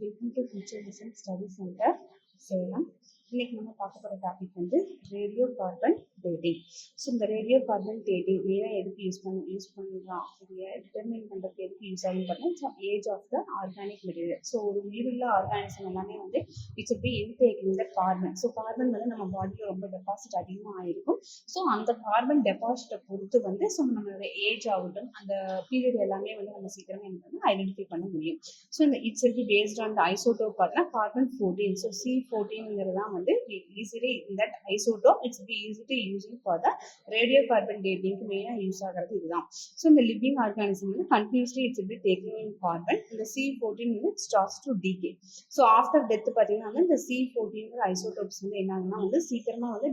Welcome to future vision study centre Salem. இன்னைக்கு நம்ம பார்க்க போகிற டாபிக் வந்து ரேடியோ கார்பன் டேட்டிங். ஸோ இந்த ரேடியோ கார்பன் டேட்டிங் மெயினாக எதுக்கு யூஸ் பண்ணலாம், இதை டிட்டர்மின் பண்ணுறதுக்கு எதுக்கு யூஸ் ஆகுன்னு பார்த்தீங்கன்னா age of the organic material. So ஒரு உயிருள்ள ஆர்கானிசம் எல்லாமே வந்து it's be intaking the carbon. So carbon வந்து நம்ம பாடியில் ரொம்ப டெபாசிட் அதிகமாக ஆகிருக்கும். ஸோ அந்த கார்பன் டெபாசிட்டை பொறுத்து வந்து ஸோ நம்மளோட ஏஜ் ஆகட்டும் அந்த பீரியட் எல்லாமே வந்து நம்ம சீக்கிரமே எனக்கு வந்து ஐடென்டிஃபை பண்ண முடியும். ஸோ இந்த it's will be based on the isotope பார்த்தீங்கன்னா கார்பன் 14. ஸோ C14 தான் வந்து ஈஸிலி இந்த isotope it's be easy to using for the radio carbon டேட்டிங்க்கு மெயினாக யூஸ் ஆகிறது இதுதான். ஸோ இந்த லிவிங் ஆர்கானிசம் வந்து continuously it's be taking in carbon. இந்த C14 வந்து starts to decay. So after death பார்த்தீங்கன்னா இந்த C14 ஐசோடோப்ஸ் வந்து என்ன ஆகுதுன்னா வந்து சீக்கிரமாக வந்து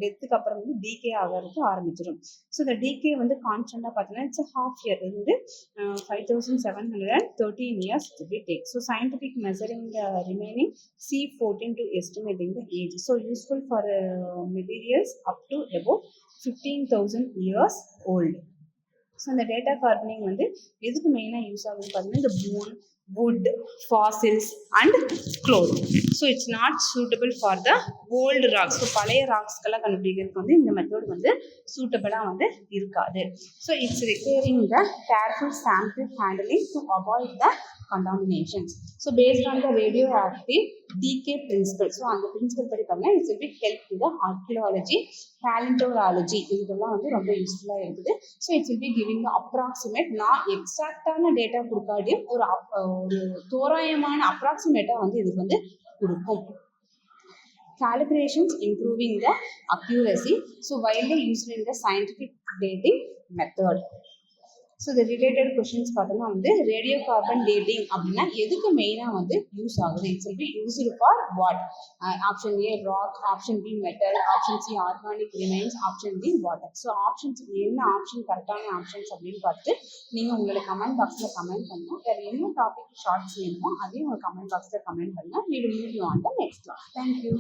டெத்துக்கு அப்புறம் வந்து டீகே ஆகிறதுக்கு ஆரம்பிச்சிடும். ஸோ இந்த டீகே வந்து கான்ஸ்டன்டாக பார்த்தீங்கன்னா இட்ஸ் ஹாஃப் இயர் வந்து 5713 years to be take. So scientific measuring the remaining C14 to estimating the age. So useful for materials up to about 15,000 years old. So இந்த டேட்டா கார்பனிங் வந்து எதுக்கு மெயினாக யூஸ் ஆகுதுன்னு பார்த்தீங்கன்னா இந்த phone, wood, fossils and cloth. So it's not suitable for the old rocks. So பழைய ராக்ஸ்க்கெல்லாம் கண்டுபிடிக்கிறதுக்கு வந்து இந்த மெத்தட் வந்து சூட்டபிளாக வந்து இருக்காது. So it's requiring the careful sample handling to avoid the contaminations. So based on the radioactive decay principle. So அந்த principle படி பார்த்தீங்கன்னா it will be help to the archaeology, paleontology இதெல்லாம் வந்து ரொம்ப யூஸ்ஃபுல்லாக இருக்குது. So it will be giving the approximate நான் எக்ஸாக்டான data கொடுக்காட்டியும் ஒரு தோராயமான அப்ராக்சிமேட்டாக வந்து இதுக்கு வந்து கொடுக்கும். Calibrations improving the accuracy. So widely used in the scientific dating method. So இந்த ரிலேட்டட் கொஸ்டின்ஸ் பார்த்தோம்னா வந்து ரேடியோ கார்பன் டேட்டிங் அப்படின்னா எதுக்கு மெயினாக வந்து யூஸ் ஆகுது? It's will be used for what? Option A rock, option B metal, option C organic remains, option D water. So options என்ன option கரெக்டான ஆப்ஷன்ஸ் அப்படின்னு பார்த்துட்டு நீங்கள் உங்களோட கமெண்ட் பாக்ஸில் கமெண்ட் பண்ணுங்கள். வேறு என்ன டாபிக் ஷார்ட்ஸ் வேணுமோ அதையும் உங்கள் கமெண்ட் பாக்ஸில் கமெண்ட் பண்ணுங்கள். We will meet you on the next class. Thank you.